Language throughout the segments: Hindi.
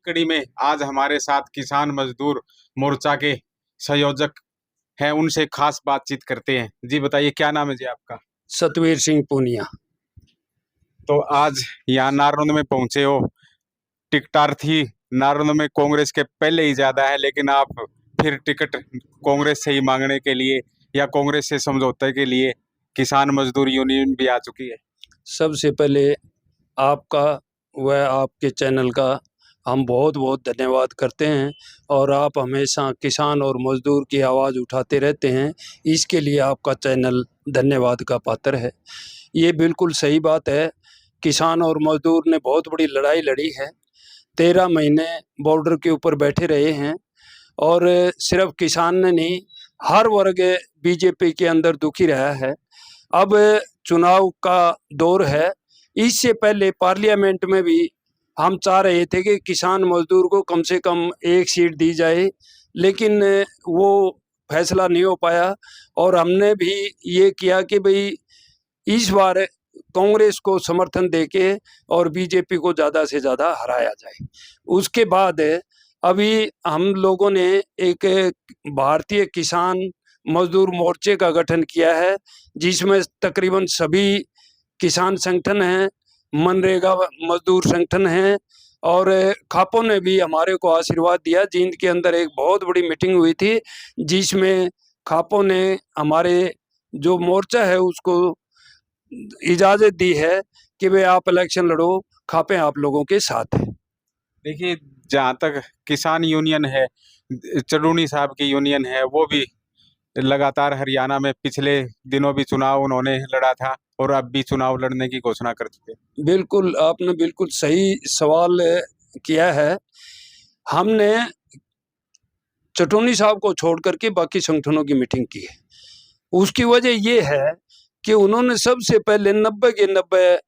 कड़ी में आज हमारे साथ किसान मजदूर मोर्चा के संयोजक हैं, उनसे खास बातचीत करते हैं। जी बताइए, क्या नाम है जी आपका? सतवीर सिंह पूनिया। तो आज यहाँ नारनौंद में पहुंचे हो। टिकटार्थी नारनौंद में कांग्रेस के पहले ही ज्यादा है, लेकिन आप फिर टिकट कांग्रेस से ही मांगने के लिए या कांग्रेस से समझौते के लिए किसान मजदूर यूनियन भी आ चुकी है। सबसे पहले आपका व आपके चैनल का हम बहुत बहुत धन्यवाद करते हैं और आप हमेशा किसान और मजदूर की आवाज़ उठाते रहते हैं, इसके लिए आपका चैनल धन्यवाद का पात्र है। ये बिल्कुल सही बात है, किसान और मजदूर ने बहुत बड़ी लड़ाई लड़ी है। 13 महीने बॉर्डर के ऊपर बैठे रहे हैं और सिर्फ किसान ने नहीं, हर वर्ग बीजेपी के अंदर दुखी रहा है। अब चुनाव का दौर है, इससे पहले पार्लियामेंट में भी हम चाह रहे थे कि किसान मजदूर को कम से कम एक सीट दी जाए, लेकिन वो फैसला नहीं हो पाया और हमने भी ये किया कि भाई इस बार कांग्रेस को समर्थन देके और बीजेपी को ज़्यादा से ज़्यादा हराया जाए। उसके बाद अभी हम लोगों ने एक भारतीय किसान मजदूर मोर्चे का गठन किया है, जिसमें तकरीबन सभी किसान संगठन हैं, मनरेगा मजदूर संगठन हैं और खापों ने भी हमारे को आशीर्वाद दिया। जींद के अंदर एक बहुत बड़ी मीटिंग हुई थी, जिसमें खापों ने हमारे जो मोर्चा है उसको इजाज़त दी है कि वे आप इलेक्शन लड़ो, खापे आप लोगों के साथ है। देखिए, जहाँ तक किसान यूनियन है, चडूनी साहब की यूनियन है, वो भी लगातार हरियाणा में पिछले दिनों भी चुनाव उन्होंने लड़ा था और अब भी चुनाव लड़ने की घोषणा कर चुके। बिल्कुल, आपने बिल्कुल सही सवाल किया है। हमने चटोनी साहब को छोड़ करके बाकी संगठनों की मीटिंग की है। उसकी वजह ये है कि उन्होंने सबसे पहले 90 के 90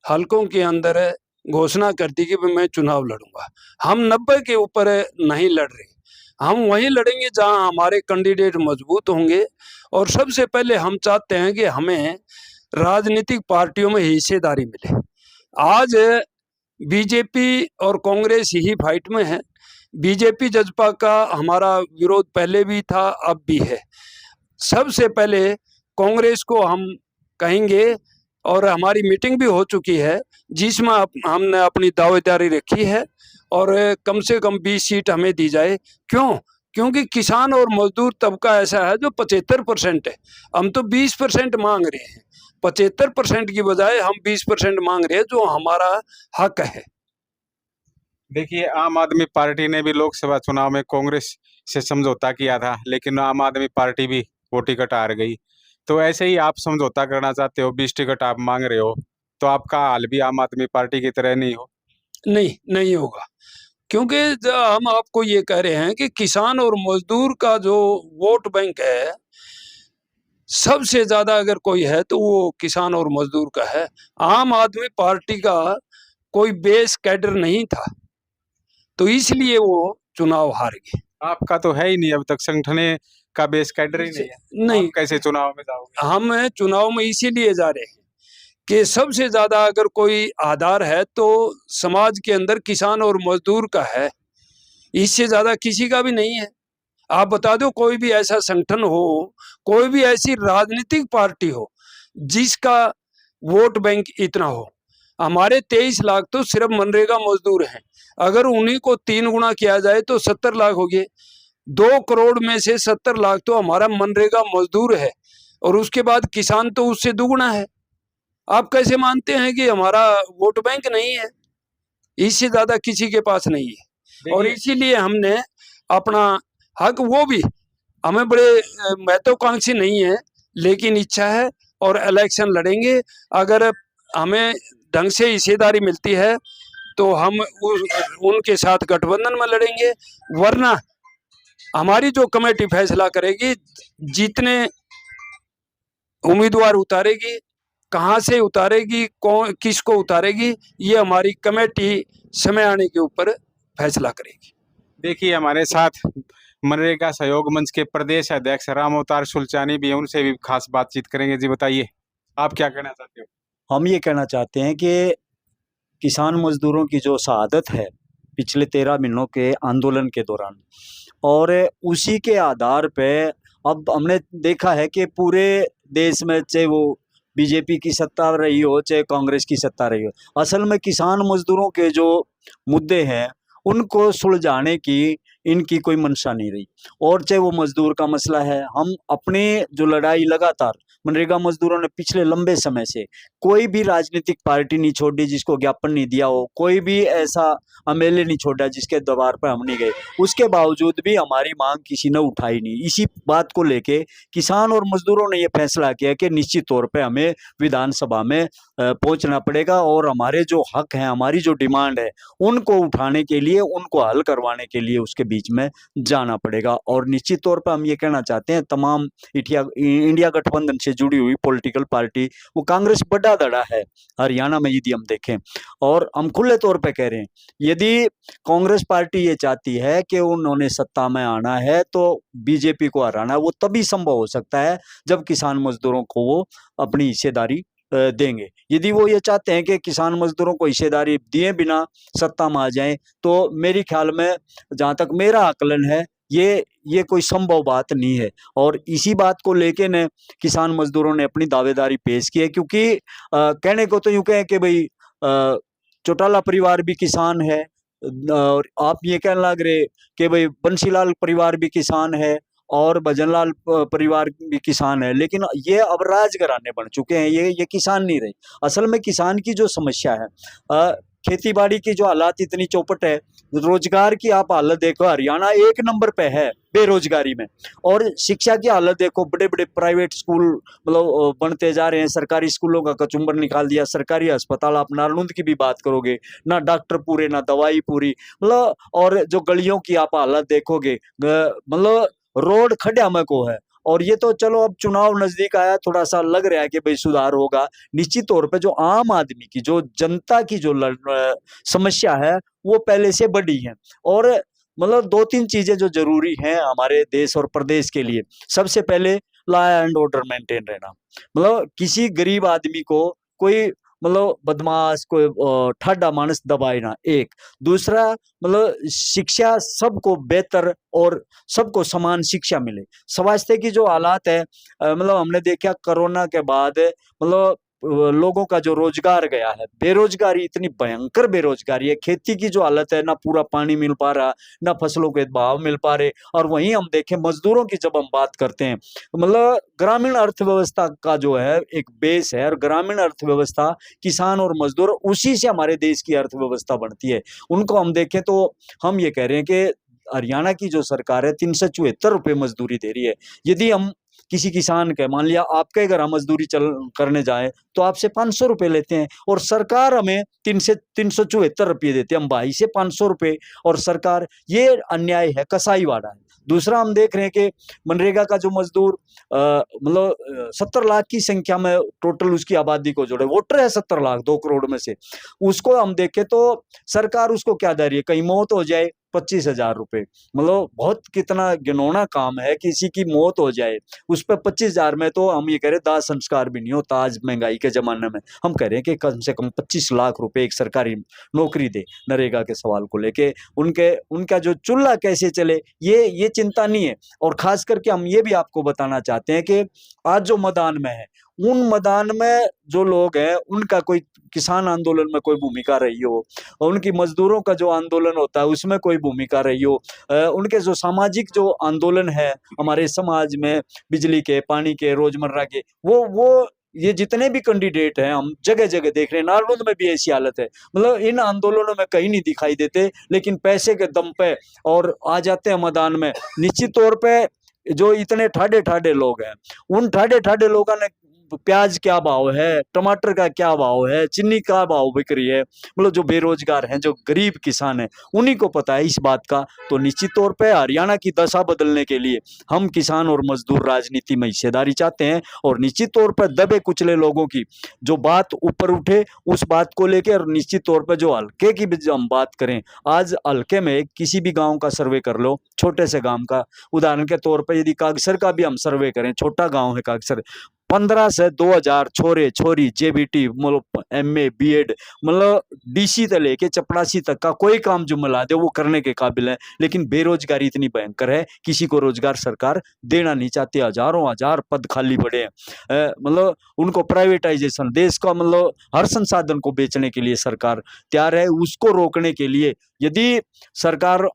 हलकों के अंदर घोषणा कर दी कि मैं चुनाव लड़ूंगा। हम 90 के ऊपर नहीं लड़ रहे, हम वहीं लड़ेंगे जहां हमारे कैंडिडेट मजबूत होंगे। और सबसे पहले हम चाहते हैं कि हमें राजनीतिक पार्टियों में हिस्सेदारी मिले। आज बीजेपी और कांग्रेस ही फाइट में है। बीजेपी जजपा का हमारा विरोध पहले भी था, अब भी है। सबसे पहले कांग्रेस को हम कहेंगे और हमारी मीटिंग भी हो चुकी है, जिसमें हमने अपनी दावेदारी रखी है और कम से कम 20 सीट हमें दी जाए। क्यों? क्योंकि किसान और मजदूर तबका ऐसा है जो 75% है। हम तो 20% मांग रहे हैं, 75% की बजाय हम 20% मांग रहे हैं, जो हमारा हक है। देखिए, आम आदमी पार्टी ने भी लोकसभा चुनाव में कांग्रेस से समझौता किया था, लेकिन आम आदमी पार्टी भी वो टिकट हार गई। तो ऐसे ही आप समझौता करना चाहते हो, 20 टिकट आप मांग रहे हो, तो आपका हाल भी आम आदमी पार्टी की तरह नहीं हो? नहीं, नहीं होगा, क्योंकि हम आपको ये कह रहे हैं कि किसान और मजदूर का जो वोट बैंक है, सबसे ज्यादा अगर कोई है तो वो किसान और मजदूर का है। आम आदमी पार्टी का कोई बेस कैडर नहीं था, तो इसलिए वो चुनाव हार गए। आपका तो है ही नहीं, अब तक संगठने का बेस कैडर ही नहीं है। नहीं, आप कैसे चुनाव में जाओगे? हम चुनाव में इसीलिए जा रहे हैं कि सबसे ज्यादा अगर कोई आधार है तो समाज के अंदर किसान और मजदूर का है, इससे ज्यादा किसी का भी नहीं है। आप बता दो, कोई भी ऐसा संगठन हो, कोई भी ऐसी राजनीतिक पार्टी हो जिसका वोट बैंक इतना हो। हमारे 23 लाख तो सिर्फ मनरेगा मजदूर हैं, अगर उन्हीं को 3 गुना किया जाए तो 70 लाख हो गए। 2 करोड़ में से 70 लाख तो हमारा मनरेगा मजदूर है और उसके बाद किसान तो उससे दुगुना है। आप कैसे मानते हैं कि हमारा वोट बैंक नहीं है? इससे ज्यादा किसी के पास नहीं है। और इसीलिए हमने अपना हक, वो भी हमें बड़े महत्वाकांक्षी नहीं है, लेकिन इच्छा है और इलेक्शन लड़ेंगे। अगर हमें ढंग से हिस्सेदारी मिलती है तो हम उनके साथ गठबंधन में लड़ेंगे, वरना हमारी जो कमेटी फैसला करेगी, जितने उम्मीदवार उतारेगी, कहाँ से उतारेगी, कौन किसको उतारेगी, ये हमारी कमेटी समय आने के ऊपर फैसला करेगी। देखिए, हमारे साथ मनरेगा सहयोग मंच के प्रदेश अध्यक्ष राम अवतार सुलचानी भी हैं, उनसे भी खास बातचीत करेंगे। जी बताइए, आप क्या कहना चाहते हो? हम ये कहना चाहते हैं कि किसान मजदूरों की जो शहादत है पिछले 13 महीनों के आंदोलन के दौरान। और उसी के आधार पे अब हमने देखा है कि पूरे देश में, चाहे वो बीजेपी की सत्ता रही हो चाहे कांग्रेस की सत्ता रही हो, असल में किसान मजदूरों के जो मुद्दे हैं उनको सुलझाने की इनकी कोई मंशा नहीं रही। और चाहे वो मजदूर का मसला है, हम अपनी जो लड़ाई लगातार मनरेगा मजदूरों ने पिछले लंबे समय से, कोई भी राजनीतिक पार्टी नहीं छोड़ी जिसको ज्ञापन नहीं दिया हो, कोई भी ऐसा एमएलए नहीं छोड़ा जिसके दरबार पर हम नहीं गए, उसके बावजूद भी हमारी मांग किसी ने उठाई नहीं। इसी बात को लेके किसान और मजदूरों ने ये फैसला किया कि निश्चित तौर पे हमें विधानसभा में पहुंचना पड़ेगा और हमारे जो हक हैं, हमारी जो डिमांड है, उनको उठाने के लिए, उनको हल करवाने के लिए उसके बीच में जाना पड़ेगा। और निश्चित तौर पर हम ये कहना चाहते हैं तमाम इंडिया गठबंधन से जुड़ी हुई पॉलिटिकल पार्टी, वो कांग्रेस बड़ा धड़ा है हरियाणा में यदि हम देखें, और हम खुले तौर पे कह रहे हैं यदि कांग्रेस पार्टी ये चाहती है कि उन्होंने सत्ता में आना है तो बीजेपी को हराना है, वो तभी संभव हो सकता है जब किसान मजदूरों को वो अपनी हिस्सेदारी देंगे। यदि वो ये चाहते हैं कि किसान मजदूरों को हिस्सेदारी दिए बिना सत्ता में आ जाएं, तो मेरे ख्याल में, जहां तक मेरा आकलन है, ये कोई संभव बात नहीं है। और इसी बात को लेके ने किसान मजदूरों ने अपनी दावेदारी पेश की है, क्योंकि कहने को तो यूं कहें कि भाई चौटाला परिवार भी किसान है, और आप ये कहने लग रहे कि भाई बंसीलाल परिवार भी किसान है और भजनलाल परिवार भी किसान है, लेकिन ये अब राजघराने बन चुके हैं, ये किसान नहीं रहे। असल में किसान की जो समस्या है, खेती बाड़ी की जो हालात इतनी चौपट है, रोजगार की आप हालत देखो, हरियाणा 1 नंबर पे है बेरोजगारी में। और शिक्षा की हालत देखो, बड़े बड़े प्राइवेट स्कूल मतलब बनते जा रहे हैं, सरकारी स्कूलों का कचुम्बर निकाल दिया, सरकारी अस्पताल, आप नालंद की भी बात करोगे, ना डॉक्टर पूरे ना दवाई पूरी, मतलब। और जो गलियों की आप हालत देखोगे, मतलब रोड खड्डा में को है। और ये तो चलो अब चुनाव नजदीक आया, थोड़ा सा लग रहा है कि भाई सुधार होगा। निश्चित तौर पे जो आम आदमी की, जो जनता की जो समस्या है, वो पहले से बड़ी है। और मतलब 2-3 चीजें जो जरूरी हैं हमारे देश और प्रदेश के लिए। सबसे पहले लॉ एंड ऑर्डर मेंटेन रहना, मतलब किसी गरीब आदमी को कोई मतलब बदमाश, कोई ठाडा मानस दबाए ना, एक। दूसरा, मतलब शिक्षा सबको बेहतर और सबको समान शिक्षा मिले। स्वास्थ्य की जो हालात है, मतलब हमने देखा कोरोना के बाद, मतलब लोगों का जो रोजगार गया है, बेरोजगारी, इतनी भयंकर बेरोजगारी है, खेती की जो हालत है, ना पूरा पानी मिल पा रहा, ना फसलों के भाव मिल पा रहे। और वहीं हम देखें मजदूरों की जब हम बात करते हैं, मतलब ग्रामीण अर्थव्यवस्था का जो है एक बेस है, और ग्रामीण अर्थव्यवस्था किसान और मजदूर, उसी से हमारे देश की अर्थव्यवस्था बनती है। उनको हम देखें तो हम ये कह रहे हैं कि हरियाणा की जो सरकार है 374 रुपये मजदूरी दे रही है। यदि हम किसी किसान के, मान लिया आपके घर हम मजदूरी चल करने जाए तो आपसे 500 रुपए लेते हैं, और सरकार हमें 374 रुपये देती है, हम भाई से 500 रुपये, और सरकार, ये अन्याय है, कसाईवाड़ा है। दूसरा, हम देख रहे हैं कि मनरेगा का जो मजदूर, मतलब 70 लाख की संख्या में टोटल उसकी आबादी को जोड़े, वोटर है 70 लाख 2 करोड़ में से, उसको हम देखें तो सरकार उसको क्या दे रही है, कहीं मौत हो जाए 25,000 रुपए, मतलब बहुत कितना घिनौना काम है, किसी की मौत हो जाए उस पर 25,000 में, तो हम ये कह रहे दाह संस्कार भी नहीं होता आज महंगाई के जमाने में। हम कह रहे हैं कि कम से कम 25 लाख रुपए एक सरकारी नौकरी दे। नरेगा के सवाल को लेके उनका जो चूल्हा कैसे चले, ये चिंता नहीं है। और खास करके हम ये भी आपको बताना चाहते हैं कि आज जो मैदान में है, उन मैदान में जो लोग हैं, उनका कोई किसान आंदोलन में कोई भूमिका रही हो, उनकी मजदूरों का जो आंदोलन होता है उसमें कोई भूमिका रही हो, उनके जो सामाजिक जो आंदोलन है हमारे समाज में, बिजली के, पानी के, रोजमर्रा के, वो ये जितने भी कैंडिडेट हैं, हम जगह जगह देख रहे हैं, नालंद में भी ऐसी हालत है, मतलब इन आंदोलनों में कहीं नहीं दिखाई देते, लेकिन पैसे के दम पे और आ जाते हैं मैदान में। निश्चित तौर पे जो इतने ठाडे ठाडे लोग हैं, उन ठाडे ठाडे लोगों ने, प्याज क्या भाव है, टमाटर का क्या भाव है, चीनी का भाव बिक रही है, मतलब जो बेरोजगार हैं, जो गरीब किसान हैं, उन्हीं को पता है इस बात का। तो निश्चित तौर पे हरियाणा की दशा बदलने के लिए हम किसान और मजदूर राजनीति में हिस्सेदारी चाहते हैं, और निश्चित तौर पर दबे कुचले लोगों की जो बात ऊपर उठे, उस बात को लेकर, और निश्चित तौर पर जो हल्के की भी हम बात करें, आज हल्के में किसी भी गाँव का सर्वे कर लो, छोटे से गाँव का, उदाहरण के तौर पर यदि कागसर का भी हम सर्वे करें, छोटा गाँव है कागसर, 15 से 2000 छोरे छोरी जेबीटी मतलब एमए बीएड मतलब डीसी से लेके चपरासी तक का कोई काम जो मिला दे वो करने के काबिल है। लेकिन बेरोजगारी इतनी भयंकर है, किसी को रोजगार सरकार देना नहीं चाहती। हजारों हजार पद खाली पड़े हैं। मतलब उनको प्राइवेटाइजेशन, देश का मतलब हर संसाधन को बेचने के लिए सरकार तैयार है। उसको रोकने के लिए यदि सरकार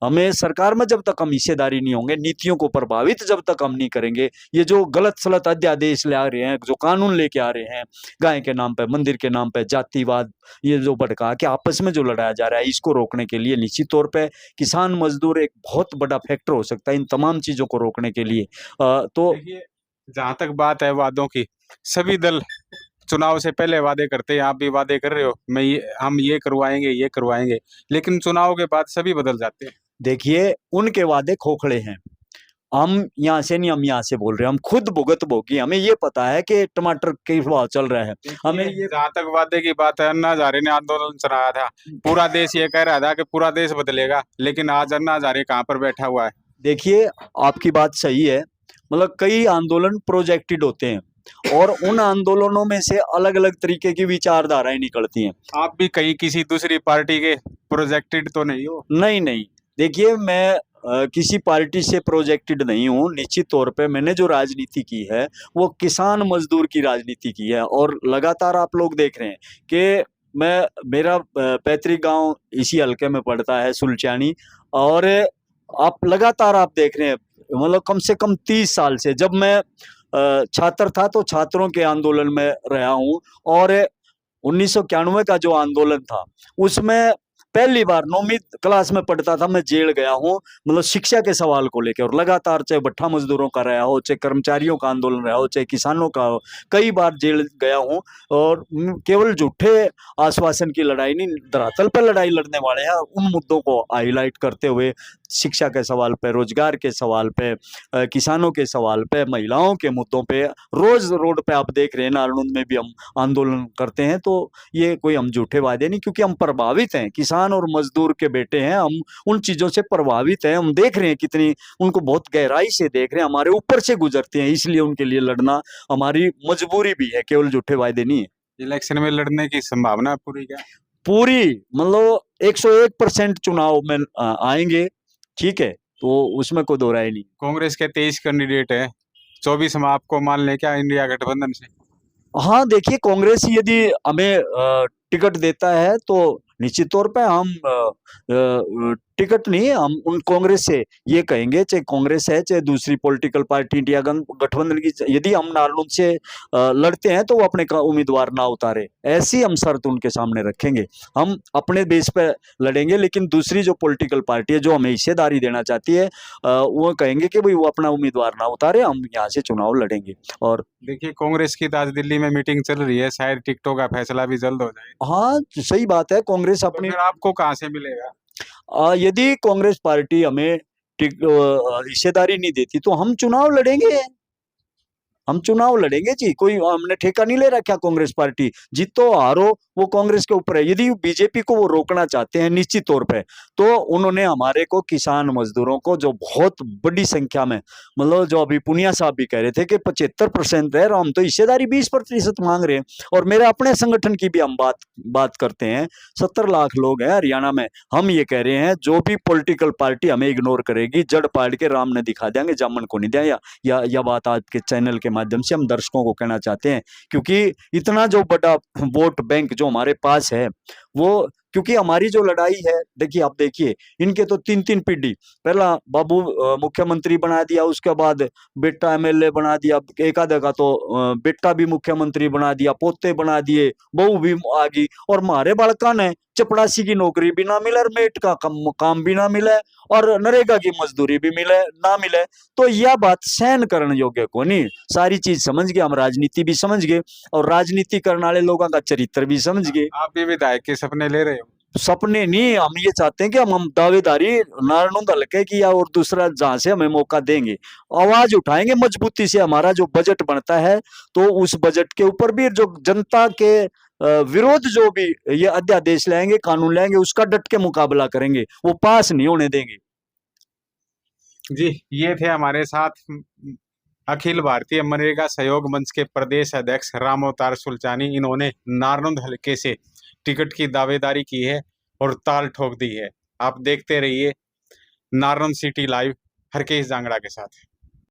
हमें सरकार में जब तक हम हिस्सेदारी नहीं होंगे, नीतियों को प्रभावित जब तक हम नहीं करेंगे, ये जो गलत सलत अध्यादेश ले आ रहे हैं, जो कानून लेके आ रहे हैं, गाय के नाम पे, मंदिर के नाम पे, जातिवाद, ये जो भड़का के आपस में जो लड़ाया जा रहा है, इसको रोकने के लिए निश्चित तौर पे किसान मजदूर एक बहुत बड़ा फैक्टर हो सकता है इन तमाम चीजों को रोकने के लिए। तो देखिए, जहां तक बात है वादों की, सभी दल चुनाव से पहले वादे करते हैं। आप भी वादे कर रहे हो, हम ये करवाएंगे, लेकिन चुनाव के बाद सभी बदल जाते हैं। देखिए, उनके वादे खोखले हैं। हम यहाँ से नहीं, हम यहाँ से बोल रहे हैं, हम खुद भुगत भोगी। हमें ये पता है कि टमाटर किस भाव चल रहा है। हमें ये जहाँ तक वादे की बात है, अन्ना हजारे ने आंदोलन चलाया था, पूरा देश ये कह रहा था कि पूरा देश बदलेगा, लेकिन आज अन्ना हजारे कहाँ पर बैठा हुआ है। देखिए, आपकी बात सही है। मतलब कई आंदोलन प्रोजेक्टेड होते हैं और उन आंदोलनों में से अलग अलग तरीके की विचारधाराएं निकलती हैं। आप भी कहीं किसी दूसरी पार्टी के प्रोजेक्टेड तो नहीं हो? नहीं नहीं, देखिए, मैं किसी पार्टी से प्रोजेक्टेड नहीं हूँ। निश्चित तौर पे मैंने जो राजनीति की है वो किसान मजदूर की राजनीति की है। और लगातार आप लोग देख रहे हैं कि मेरा पैतृक गांव इसी हलके में पड़ता है, सुलचानी। और आप लगातार आप देख रहे हैं, मतलब कम से कम 30 साल से, जब मैं छात्र था तो छात्रों के आंदोलन में रहा हूँ। और 1991 का जो आंदोलन था उसमें पहली बार 9वीं क्लास में पढ़ता था, मैं जेल गया हूँ, मतलब शिक्षा के सवाल को लेकर। और लगातार चाहे भट्ठा मजदूरों का रहा हो, चाहे कर्मचारियों का आंदोलन रहा हो, चाहे किसानों का हो, कई बार जेल गया हूँ। और केवल झूठे आश्वासन की लड़ाई नहीं, धरातल पर लड़ाई लड़ने वाले हैं। उन मुद्दों को हाईलाइट करते हुए शिक्षा के सवाल पे, रोजगार के सवाल पे, किसानों के सवाल पे, महिलाओं के मुद्दों पे रोज रोड पे आप देख रहे हैं, नारायण में भी हम आंदोलन करते हैं। तो ये कोई हम झूठे वादे नहीं, क्योंकि हम प्रभावित हैं, किसान और मजदूर के बेटे हैं हम, उन चीजों से प्रभावित हैं। हम देख रहे हैं कितनी उनको बहुत गहराई से देख रहे हैं, हमारे ऊपर से गुजरते हैं, इसलिए उनके लिए लड़ना हमारी मजबूरी भी है, केवल झूठे वादे नहीं है। इलेक्शन में लड़ने की संभावना पूरी क्या? पूरी, मतलब 101% चुनाव में आएंगे, ठीक है, तो उसमें कोई दो राय नहीं। कांग्रेस के 23 कैंडिडेट है, 24 हम आपको मान लें क्या इंडिया गठबंधन से? हाँ, देखिए, कांग्रेस यदि हमें टिकट देता है तो निश्चित तौर पे हम टिकट नहीं, हम उन कांग्रेस से ये कहेंगे, चाहे कांग्रेस है चाहे दूसरी पॉलिटिकल पार्टी इंडिया गठबंधन की, यदि हम नारनौंद से लड़ते हैं तो वो अपने उम्मीदवार ना उतारे, ऐसी हम शर्त उनके सामने रखेंगे। हम अपने बेस पे लड़ेंगे, लेकिन दूसरी जो पॉलिटिकल पार्टी है जो हमें हिस्सेदारी देना चाहती है, वो कहेंगे कि भाई वो अपना उम्मीदवार ना उतारे, हम यहाँ से चुनाव लड़ेंगे। और देखिए, कांग्रेस की तो आज दिल्ली में मीटिंग चल रही है, शायद टिकटों का फैसला भी जल्द हो जाए। हाँ, सही बात है, कांग्रेस तो अपनी फिर आपको कहाँ से मिलेगा? यदि कांग्रेस पार्टी हमें हिस्सेदारी नहीं देती तो हम चुनाव लड़ेंगे। हम चुनाव लड़ेंगे जी, कोई हमने ठेका नहीं ले रखा। कांग्रेस पार्टी जीतो हारो वो कांग्रेस के ऊपर है। यदि बीजेपी को वो रोकना चाहते हैं निश्चित तौर पे, तो उन्होंने हमारे को, किसान मजदूरों को, जो बहुत बड़ी संख्या में, मतलब जो अभी पुनिया साहब भी कह रहे थे कि 75% है, हम तो हिस्सेदारी 20% मांग रहे हैं। और मेरे अपने संगठन की भी हम बात करते हैं, 70 लाख लोग हैं हरियाणा में। हम ये कह रहे हैं जो भी पॉलिटिकल पार्टी हमें इग्नोर करेगी, जड़ पाड़ के राम ने दिखा देंगे, जामन को नहीं दिया। या बात आज के चैनल के माध्यम से हम दर्शकों को कहना चाहते हैं, क्योंकि इतना जो बड़ा वोट बैंक जो हमारे पास है, वो, क्योंकि हमारी जो लड़ाई है, देखिए आप देखिए, इनके तो 3-3 पीढ़ी, पहला बाबू मुख्यमंत्री बना दिया, उसके बाद बेटा एमएलए बना दिया, एक आधा का तो बेटा भी मुख्यमंत्री बना दिया, पोते बना दिए, बहू भी आ गई। और हमारे बालका ने चपड़ासी की नौकरी भी ना मिले, और मेट का काम भी ना मिले, और नरेगा की मजदूरी भी ना मिले। तो यह बात सहन करने योग्य को नहीं। सारी चीज समझ गए हम, राजनीति भी समझ गए, और राजनीति करने वाले लोगों का चरित्र भी समझ गए। आप भी विधायक के सपने ले रहे हो? सपने नहीं, हम ये चाहते हैं कि हम दावेदारी नारायण हल्के की या और दूसरा जहां से हमें मौका देंगे, आवाज उठाएंगे मजबूती से। हमारा जो बजट बनता है तो उस बजट के ऊपर भी जो जनता के विरोध जो भी ये अध्यादेश लाएंगे, कानून लाएंगे, उसका डट के मुकाबला करेंगे, वो पास नहीं होने देंगे। जी, ये थे हमारे साथ अखिल भारतीय मनरेगा सहयोग मंच के प्रदेश अध्यक्ष राम अवतार सुलचानी, इन्होंने नारनौंद हलके से टिकट की दावेदारी की है और ताल ठोक दी है। आप देखते रहिए नारनौंद सिटी लाइव हरकेश जांगड़ा के साथ।